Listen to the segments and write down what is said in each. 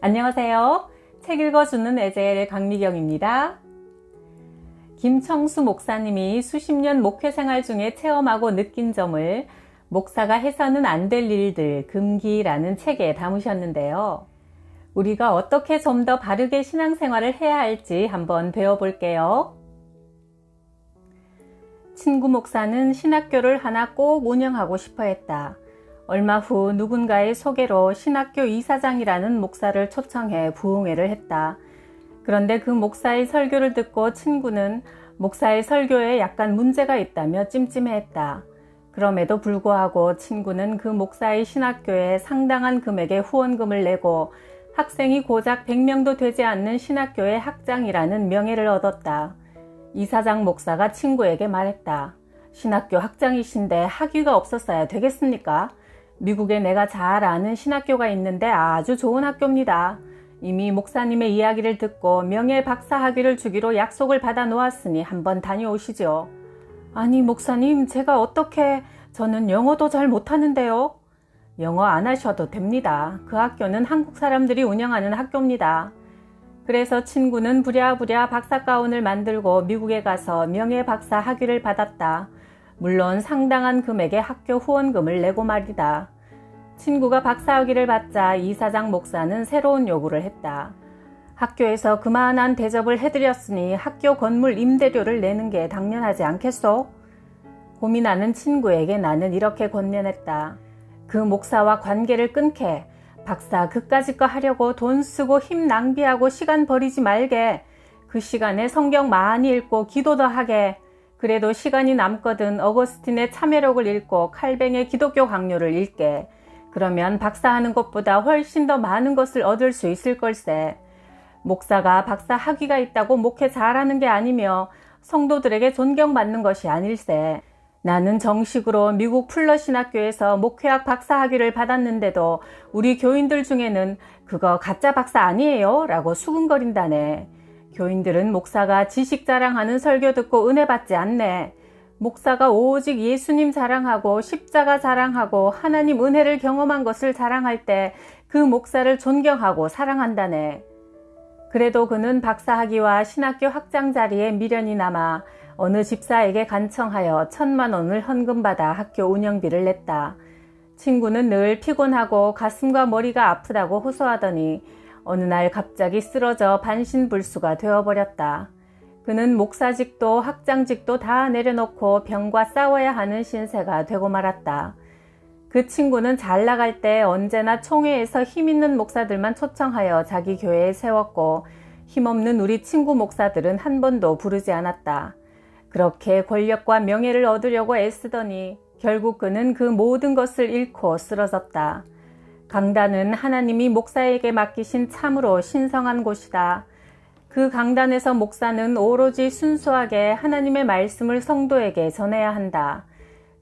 안녕하세요. 책 읽어주는 에젤의 강미경입니다. 김청수 목사님이 수십 년 목회 생활 중에 체험하고 느낀 점을 목사가 해서는 안 될 일들 금기라는 책에 담으셨는데요. 우리가 어떻게 좀 더 바르게 신앙생활을 해야 할지 한번 배워볼게요. 친구 목사는 신학교를 하나 꼭 운영하고 싶어 했다. 얼마 후 누군가의 소개로 신학교 이사장이라는 목사를 초청해 부흥회를 했다. 그런데 그 목사의 설교를 듣고 친구는 목사의 설교에 약간 문제가 있다며 찜찜해했다. 그럼에도 불구하고 친구는 그 목사의 신학교에 상당한 금액의 후원금을 내고 학생이 고작 100명도 되지 않는 신학교의 학장이라는 명예를 얻었다. 이사장 목사가 친구에게 말했다. 신학교 학장이신데 학위가 없었어야 되겠습니까? 미국에 내가 잘 아는 신학교가 있는데 아주 좋은 학교입니다. 이미 목사님의 이야기를 듣고 명예 박사 학위를 주기로 약속을 받아 놓았으니 한번 다녀오시죠. 아니 목사님, 제가 어떻게... 저는 영어도 잘 못하는데요. 영어 안 하셔도 됩니다. 그 학교는 한국 사람들이 운영하는 학교입니다. 그래서 친구는 부랴부랴 박사 가운을 만들고 미국에 가서 명예 박사 학위를 받았다. 물론 상당한 금액의 학교 후원금을 내고 말이다. 친구가 박사 학위를 받자 이사장 목사는 새로운 요구를 했다. 학교에서 그만한 대접을 해드렸으니 학교 건물 임대료를 내는 게 당연하지 않겠소? 고민하는 친구에게 나는 이렇게 권면했다. 그 목사와 관계를 끊게. 박사 그까짓 거 하려고 돈 쓰고 힘 낭비하고 시간 버리지 말게. 그 시간에 성경 많이 읽고 기도도 하게. 그래도 시간이 남거든 어거스틴의 참회록을 읽고 칼뱅의 기독교 강요를 읽게. 그러면 박사하는 것보다 훨씬 더 많은 것을 얻을 수 있을 걸세. 목사가 박사 학위가 있다고 목회 잘하는 게 아니며 성도들에게 존경받는 것이 아닐세. 나는 정식으로 미국 풀러 신학교에서 목회학 박사 학위를 받았는데도 우리 교인들 중에는 그거 가짜 박사 아니에요? 라고 수근거린다네. 교인들은 목사가 지식 자랑하는 설교 듣고 은혜 받지 않네. 목사가 오직 예수님 자랑하고 십자가 자랑하고 하나님 은혜를 경험한 것을 자랑할 때 그 목사를 존경하고 사랑한다네. 그래도 그는 박사 학위와 신학교 학장 자리에 미련이 남아 어느 집사에게 간청하여 1,000만 원을 헌금받아 학교 운영비를 냈다. 친구는 늘 피곤하고 가슴과 머리가 아프다고 호소하더니 어느 날 갑자기 쓰러져 반신불수가 되어버렸다. 그는 목사직도 학장직도 다 내려놓고 병과 싸워야 하는 신세가 되고 말았다. 그 친구는 잘 나갈 때 언제나 총회에서 힘있는 목사들만 초청하여 자기 교회에 세웠고 힘없는 우리 친구 목사들은 한 번도 부르지 않았다. 그렇게 권력과 명예를 얻으려고 애쓰더니 결국 그는 그 모든 것을 잃고 쓰러졌다. 강단은 하나님이 목사에게 맡기신 참으로 신성한 곳이다. 그 강단에서 목사는 오로지 순수하게 하나님의 말씀을 성도에게 전해야 한다.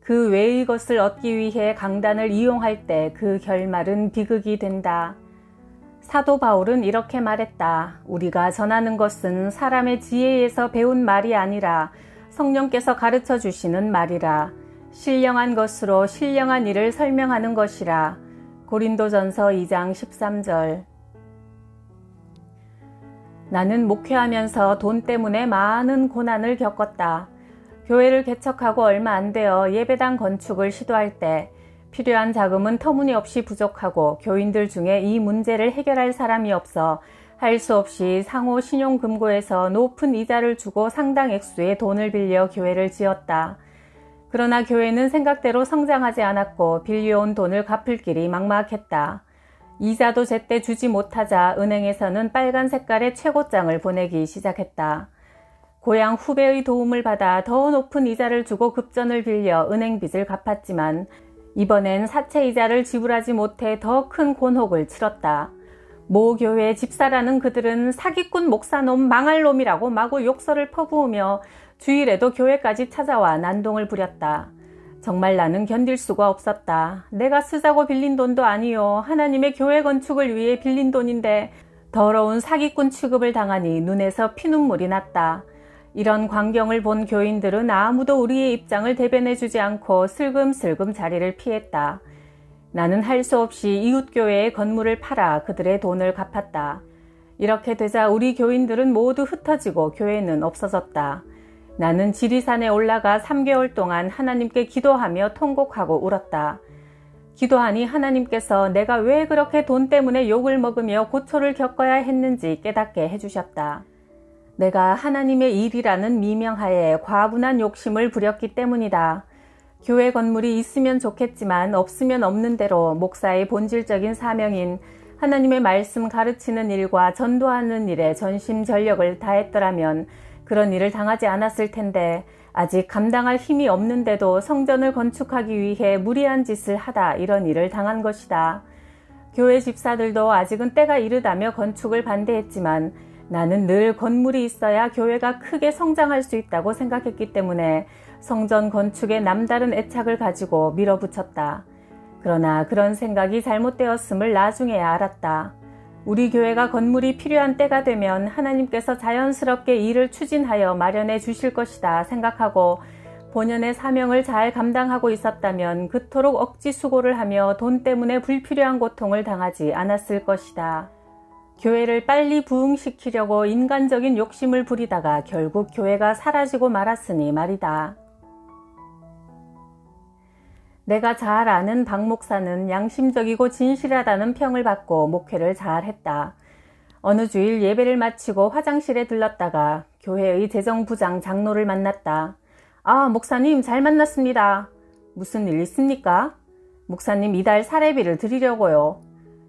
그 외의 것을 얻기 위해 강단을 이용할 때 그 결말은 비극이 된다. 사도 바울은 이렇게 말했다. 우리가 전하는 것은 사람의 지혜에서 배운 말이 아니라 성령께서 가르쳐 주시는 말이라. 신령한 것으로 신령한 일을 설명하는 것이라. 고린도전서 2장 13절. 나는 목회하면서 돈 때문에 많은 고난을 겪었다. 교회를 개척하고 얼마 안 되어 예배당 건축을 시도할 때 필요한 자금은 터무니없이 부족하고 교인들 중에 이 문제를 해결할 사람이 없어 할 수 없이 상호 신용금고에서 높은 이자를 주고 상당 액수의 돈을 빌려 교회를 지었다. 그러나 교회는 생각대로 성장하지 않았고 빌려온 돈을 갚을 길이 막막했다. 이자도 제때 주지 못하자 은행에서는 빨간 색깔의 최고장을 보내기 시작했다. 고향 후배의 도움을 받아 더 높은 이자를 주고 급전을 빌려 은행 빚을 갚았지만 이번엔 사채 이자를 지불하지 못해 더 큰 곤혹을 치렀다. 모 교회 집사라는 그들은 사기꾼 목사놈 망할 놈이라고 마구 욕설을 퍼부으며 주일에도 교회까지 찾아와 난동을 부렸다. 정말 나는 견딜 수가 없었다. 내가 쓰자고 빌린 돈도 아니요. 하나님의 교회 건축을 위해 빌린 돈인데 더러운 사기꾼 취급을 당하니 눈에서 피눈물이 났다. 이런 광경을 본 교인들은 아무도 우리의 입장을 대변해주지 않고 슬금슬금 자리를 피했다. 나는 할 수 없이 이웃교회의 건물을 팔아 그들의 돈을 갚았다. 이렇게 되자 우리 교인들은 모두 흩어지고 교회는 없어졌다. 나는 지리산에 올라가 3개월 동안 하나님께 기도하며 통곡하고 울었다. 기도하니 하나님께서 내가 왜 그렇게 돈 때문에 욕을 먹으며 고초를 겪어야 했는지 깨닫게 해주셨다. 내가 하나님의 일이라는 미명하에 과분한 욕심을 부렸기 때문이다. 교회 건물이 있으면 좋겠지만 없으면 없는 대로 목사의 본질적인 사명인 하나님의 말씀 가르치는 일과 전도하는 일에 전심전력을 다했더라면 그런 일을 당하지 않았을 텐데 아직 감당할 힘이 없는데도 성전을 건축하기 위해 무리한 짓을 하다 이런 일을 당한 것이다. 교회 집사들도 아직은 때가 이르다며 건축을 반대했지만 나는 늘 건물이 있어야 교회가 크게 성장할 수 있다고 생각했기 때문에 성전 건축에 남다른 애착을 가지고 밀어붙였다. 그러나 그런 생각이 잘못되었음을 나중에야 알았다. 우리 교회가 건물이 필요한 때가 되면 하나님께서 자연스럽게 일을 추진하여 마련해 주실 것이다 생각하고 본연의 사명을 잘 감당하고 있었다면 그토록 억지 수고를 하며 돈 때문에 불필요한 고통을 당하지 않았을 것이다. 교회를 빨리 부흥시키려고 인간적인 욕심을 부리다가 결국 교회가 사라지고 말았으니 말이다. 내가 잘 아는 박 목사는 양심적이고 진실하다는 평을 받고 목회를 잘 했다. 어느 주일 예배를 마치고 화장실에 들렀다가 교회의 재정부장 장로를 만났다. 아, 목사님 잘 만났습니다. 무슨 일 있습니까? 목사님 이달 사례비를 드리려고요.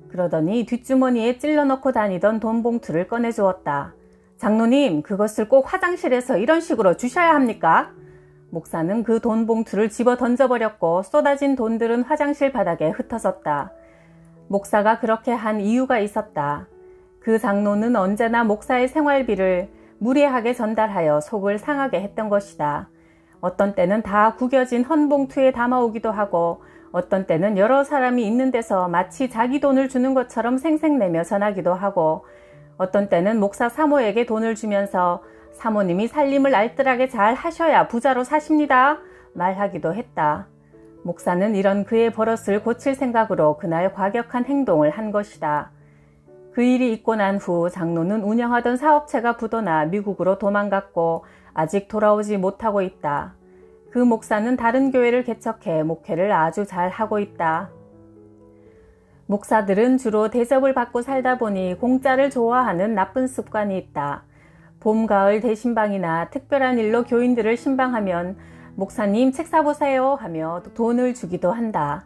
그러더니 뒷주머니에 찔러넣고 다니던 돈 봉투를 꺼내주었다. 장로님, 그것을 꼭 화장실에서 이런 식으로 주셔야 합니까? 목사는 그 돈 봉투를 집어 던져버렸고 쏟아진 돈들은 화장실 바닥에 흩어졌다. 목사가 그렇게 한 이유가 있었다. 그 장로는 언제나 목사의 생활비를 무례하게 전달하여 속을 상하게 했던 것이다. 어떤 때는 다 구겨진 헌 봉투에 담아오기도 하고 어떤 때는 여러 사람이 있는 데서 마치 자기 돈을 주는 것처럼 생색내며 전하기도 하고 어떤 때는 목사 사모에게 돈을 주면서 사모님이 살림을 알뜰하게 잘 하셔야 부자로 사십니다 말하기도 했다. 목사는 이런 그의 버릇을 고칠 생각으로 그날 과격한 행동을 한 것이다. 그 일이 있고 난 후 장로는 운영하던 사업체가 부도나 미국으로 도망갔고 아직 돌아오지 못하고 있다. 그 목사는 다른 교회를 개척해 목회를 아주 잘 하고 있다. 목사들은 주로 대접을 받고 살다 보니 공짜를 좋아하는 나쁜 습관이 있다. 봄, 가을 대신방이나 특별한 일로 교인들을 신방하면 목사님 책 사보세요 하며 돈을 주기도 한다.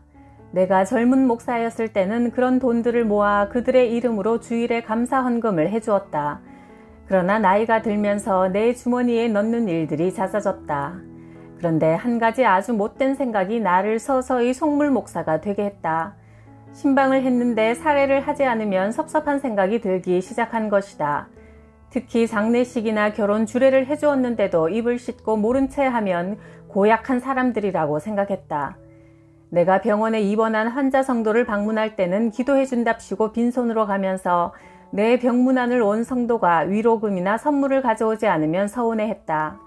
내가 젊은 목사였을 때는 그런 돈들을 모아 그들의 이름으로 주일에 감사 헌금을 해주었다. 그러나 나이가 들면서 내 주머니에 넣는 일들이 잦아졌다. 그런데 한 가지 아주 못된 생각이 나를 서서히 속물 목사가 되게 했다. 신방을 했는데 사례를 하지 않으면 섭섭한 생각이 들기 시작한 것이다. 특히 장례식이나 결혼 주례를 해주었는데도 입을 씻고 모른 채 하면 고약한 사람들이라고 생각했다. 내가 병원에 입원한 환자 성도를 방문할 때는 기도해준답시고 빈손으로 가면서 내 병문안을 온 성도가 위로금이나 선물을 가져오지 않으면 서운해했다.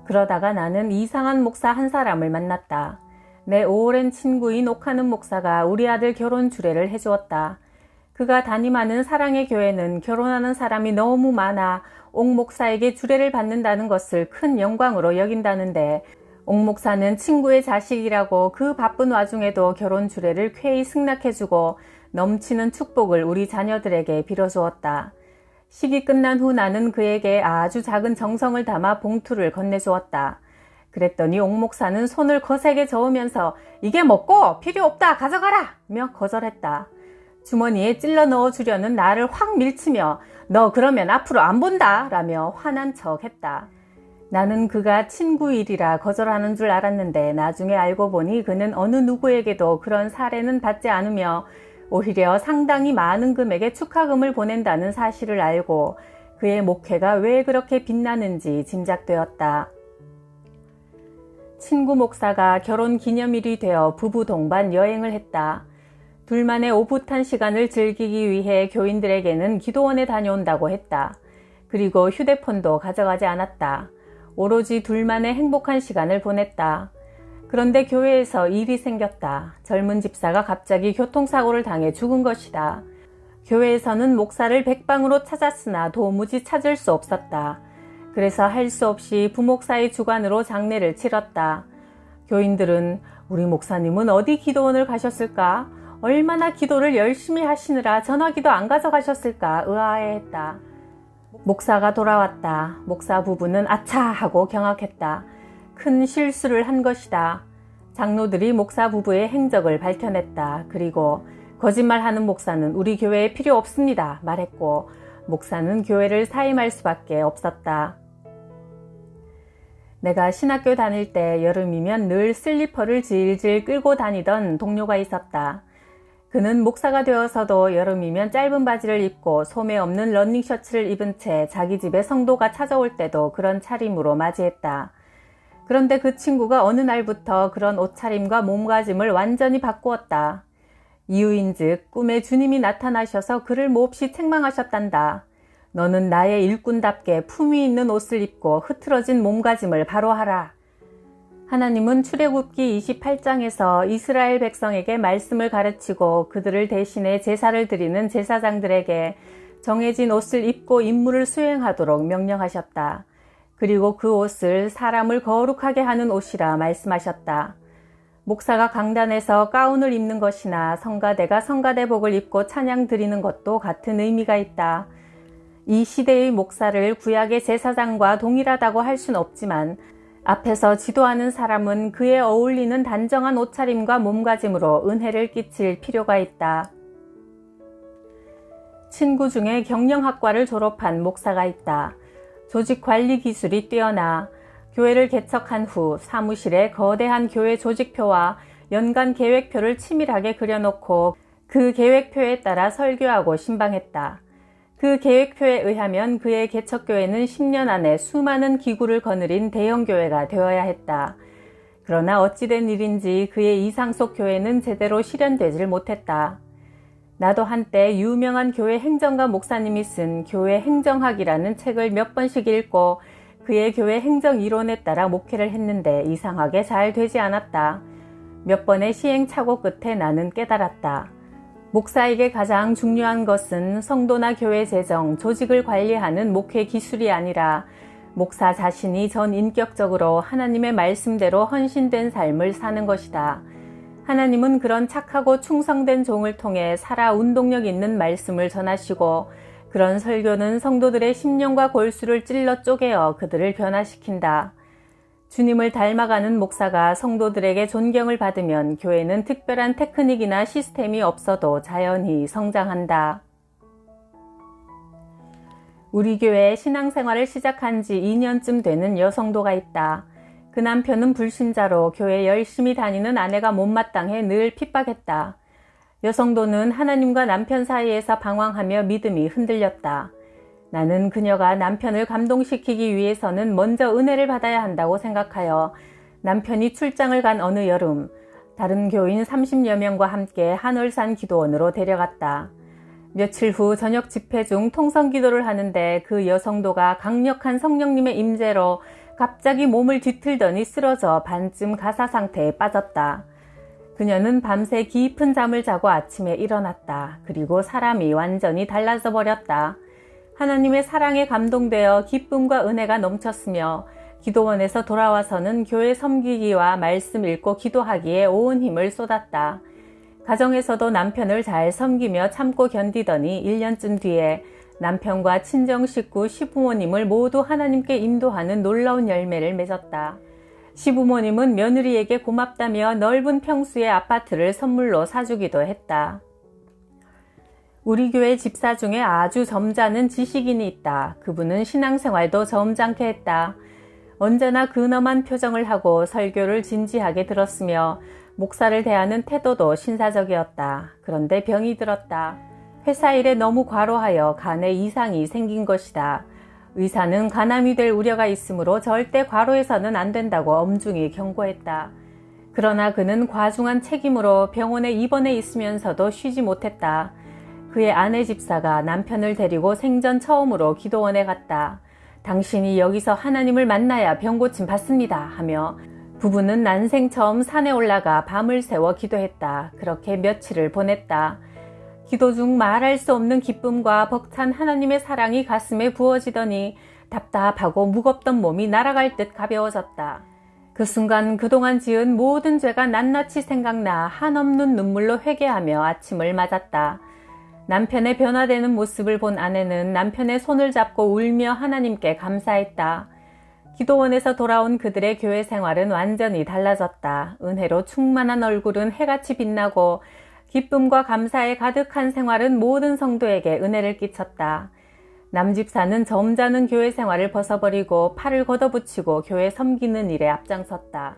그러다가 나는 이상한 목사 한 사람을 만났다. 내 오랜 친구인 옥하는 목사가 우리 아들 결혼 주례를 해주었다. 그가 담임하는 사랑의 교회는 결혼하는 사람이 너무 많아 옥 목사에게 주례를 받는다는 것을 큰 영광으로 여긴다는데 옥 목사는 친구의 자식이라고 그 바쁜 와중에도 결혼 주례를 쾌히 승낙해주고 넘치는 축복을 우리 자녀들에게 빌어주었다. 식이 끝난 후 나는 그에게 아주 작은 정성을 담아 봉투를 건네주었다. 그랬더니 옥 목사는 손을 거세게 저으면서 이게 먹고 필요 없다 가져가라 며 거절했다. 주머니에 찔러 넣어주려는 나를 확 밀치며 너 그러면 앞으로 안 본다 라며 화난 척 했다. 나는 그가 친구 일이라 거절하는 줄 알았는데 나중에 알고 보니 그는 어느 누구에게도 그런 사례는 받지 않으며 오히려 상당히 많은 금액의 축하금을 보낸다는 사실을 알고 그의 목회가 왜 그렇게 빛나는지 짐작되었다. 친구 목사가 결혼 기념일이 되어 부부 동반 여행을 했다. 둘만의 오붓한 시간을 즐기기 위해 교인들에게는 기도원에 다녀온다고 했다. 그리고 휴대폰도 가져가지 않았다. 오로지 둘만의 행복한 시간을 보냈다. 그런데 교회에서 일이 생겼다. 젊은 집사가 갑자기 교통사고를 당해 죽은 것이다. 교회에서는 목사를 백방으로 찾았으나 도무지 찾을 수 없었다. 그래서 할 수 없이 부목사의 주관으로 장례를 치렀다. 교인들은 우리 목사님은 어디 기도원을 가셨을까? 얼마나 기도를 열심히 하시느라 전화기도 안 가져가셨을까 의아해했다. 목사가 돌아왔다. 목사 부부는 아차 하고 경악했다. 큰 실수를 한 것이다. 장로들이 목사 부부의 행적을 밝혀냈다. 그리고 거짓말하는 목사는 우리 교회에 필요 없습니다 말했고 목사는 교회를 사임할 수밖에 없었다. 내가 신학교 다닐 때 여름이면 늘 슬리퍼를 질질 끌고 다니던 동료가 있었다. 그는 목사가 되어서도 여름이면 짧은 바지를 입고 소매 없는 러닝 셔츠를 입은 채 자기 집에 성도가 찾아올 때도 그런 차림으로 맞이했다. 그런데 그 친구가 어느 날부터 그런 옷차림과 몸가짐을 완전히 바꾸었다. 이유인즉 꿈에 주님이 나타나셔서 그를 몹시 책망하셨단다. 너는 나의 일꾼답게 품위 있는 옷을 입고 흐트러진 몸가짐을 바로 하라. 하나님은 출애굽기 28장에서 이스라엘 백성에게 말씀을 가르치고 그들을 대신해 제사를 드리는 제사장들에게 정해진 옷을 입고 임무를 수행하도록 명령하셨다. 그리고 그 옷을 사람을 거룩하게 하는 옷이라 말씀하셨다. 목사가 강단에서 가운을 입는 것이나 성가대가 성가대복을 입고 찬양 드리는 것도 같은 의미가 있다. 이 시대의 목사를 구약의 제사장과 동일하다고 할 수는 없지만 앞에서 지도하는 사람은 그에 어울리는 단정한 옷차림과 몸가짐으로 은혜를 끼칠 필요가 있다. 친구 중에 경영학과를 졸업한 목사가 있다. 조직 관리 기술이 뛰어나 교회를 개척한 후 사무실에 거대한 교회 조직표와 연간 계획표를 치밀하게 그려놓고 그 계획표에 따라 설교하고 신방했다. 그 계획표에 의하면 그의 개척교회는 10년 안에 수많은 기구를 거느린 대형교회가 되어야 했다. 그러나 어찌된 일인지 그의 이상 속 교회는 제대로 실현되질 못했다. 나도 한때 유명한 교회 행정가 목사님이 쓴 교회 행정학이라는 책을 몇 번씩 읽고 그의 교회 행정 이론에 따라 목회를 했는데 이상하게 잘 되지 않았다. 몇 번의 시행착오 끝에 나는 깨달았다. 목사에게 가장 중요한 것은 성도나 교회 재정, 조직을 관리하는 목회 기술이 아니라 목사 자신이 전인격적으로 하나님의 말씀대로 헌신된 삶을 사는 것이다. 하나님은 그런 착하고 충성된 종을 통해 살아 운동력 있는 말씀을 전하시고 그런 설교는 성도들의 심령과 골수를 찔러 쪼개어 그들을 변화시킨다. 주님을 닮아가는 목사가 성도들에게 존경을 받으면 교회는 특별한 테크닉이나 시스템이 없어도 자연히 성장한다. 우리 교회에 신앙생활을 시작한 지 2년쯤 되는 여성도가 있다. 그 남편은 불신자로 교회 열심히 다니는 아내가 못마땅해 늘 핍박했다. 여성도는 하나님과 남편 사이에서 방황하며 믿음이 흔들렸다. 나는 그녀가 남편을 감동시키기 위해서는 먼저 은혜를 받아야 한다고 생각하여 남편이 출장을 간 어느 여름 다른 교인 30여 명과 함께 한월산 기도원으로 데려갔다. 며칠 후 저녁 집회 중 통성 기도를 하는데 그 여성도가 강력한 성령님의 임재로 갑자기 몸을 뒤틀더니 쓰러져 반쯤 가사 상태에 빠졌다. 그녀는 밤새 깊은 잠을 자고 아침에 일어났다. 그리고 사람이 완전히 달라져 버렸다. 하나님의 사랑에 감동되어 기쁨과 은혜가 넘쳤으며 기도원에서 돌아와서는 교회 섬기기와 말씀 읽고 기도하기에 온 힘을 쏟았다. 가정에서도 남편을 잘 섬기며 참고 견디더니 1년쯤 뒤에 남편과 친정 식구 시부모님을 모두 하나님께 인도하는 놀라운 열매를 맺었다. 시부모님은 며느리에게 고맙다며 넓은 평수의 아파트를 선물로 사주기도 했다. 우리 교회 집사 중에 아주 점잖은 지식인이 있다. 그분은 신앙생활도 점잖게 했다. 언제나 근엄한 표정을 하고 설교를 진지하게 들었으며 목사를 대하는 태도도 신사적이었다. 그런데 병이 들었다. 회사 일에 너무 과로하여 간에 이상이 생긴 것이다. 의사는 간암이 될 우려가 있으므로 절대 과로해서는 안 된다고 엄중히 경고했다. 그러나 그는 과중한 책임으로 병원에 입원해 있으면서도 쉬지 못했다. 그의 아내 집사가 남편을 데리고 생전 처음으로 기도원에 갔다. 당신이 여기서 하나님을 만나야 병고침 받습니다 하며 부부는 난생 처음 산에 올라가 밤을 새워 기도했다. 그렇게 며칠을 보냈다. 기도 중 말할 수 없는 기쁨과 벅찬 하나님의 사랑이 가슴에 부어지더니 답답하고 무겁던 몸이 날아갈 듯 가벼워졌다. 그 순간 그동안 지은 모든 죄가 낱낱이 생각나 한없는 눈물로 회개하며 아침을 맞았다. 남편의 변화되는 모습을 본 아내는 남편의 손을 잡고 울며 하나님께 감사했다. 기도원에서 돌아온 그들의 교회 생활은 완전히 달라졌다. 은혜로 충만한 얼굴은 해같이 빛나고 기쁨과 감사에 가득한 생활은 모든 성도에게 은혜를 끼쳤다. 남집사는 점잖은 교회 생활을 벗어버리고 팔을 걷어붙이고 교회 섬기는 일에 앞장섰다.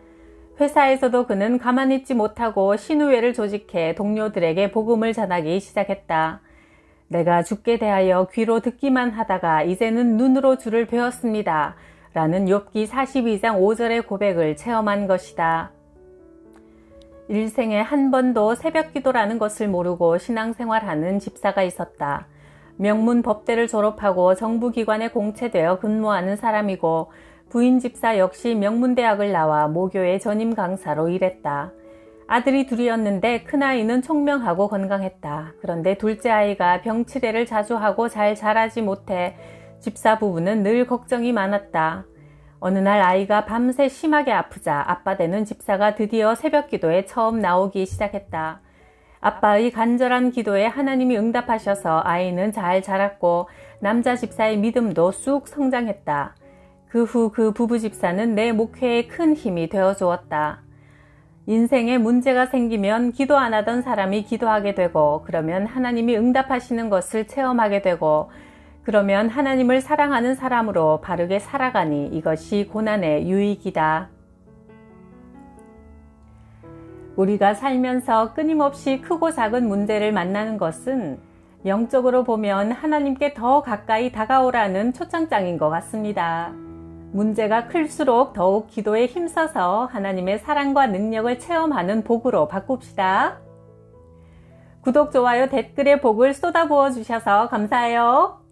회사에서도 그는 가만히 있지 못하고 신우회를 조직해 동료들에게 복음을 전하기 시작했다. 내가 주께 대하여 귀로 듣기만 하다가 이제는 눈으로 주를 배웠습니다. 라는 욥기 42장 5절의 고백을 체험한 것이다. 일생에 한 번도 새벽 기도라는 것을 모르고 신앙생활하는 집사가 있었다. 명문 법대를 졸업하고 정부기관에 공채되어 근무하는 사람이고 부인 집사 역시 명문대학을 나와 모교의 전임 강사로 일했다. 아들이 둘이었는데 큰아이는 총명하고 건강했다. 그런데 둘째 아이가 병치레를 자주 하고 잘 자라지 못해 집사 부부는 늘 걱정이 많았다. 어느 날 아이가 밤새 심하게 아프자 아빠 되는 집사가 드디어 새벽 기도에 처음 나오기 시작했다. 아빠의 간절한 기도에 하나님이 응답하셔서 아이는 잘 자랐고 남자 집사의 믿음도 쑥 성장했다. 그 후 그 부부 집사는 내 목회에 큰 힘이 되어 주었다. 인생에 문제가 생기면 기도 안 하던 사람이 기도하게 되고 그러면 하나님이 응답하시는 것을 체험하게 되고 그러면 하나님을 사랑하는 사람으로 바르게 살아가니 이것이 고난의 유익이다. 우리가 살면서 끊임없이 크고 작은 문제를 만나는 것은 영적으로 보면 하나님께 더 가까이 다가오라는 초청장인 것 같습니다. 문제가 클수록 더욱 기도에 힘써서 하나님의 사랑과 능력을 체험하는 복으로 바꿉시다. 구독, 좋아요, 댓글에 복을 쏟아부어 주셔서 감사해요.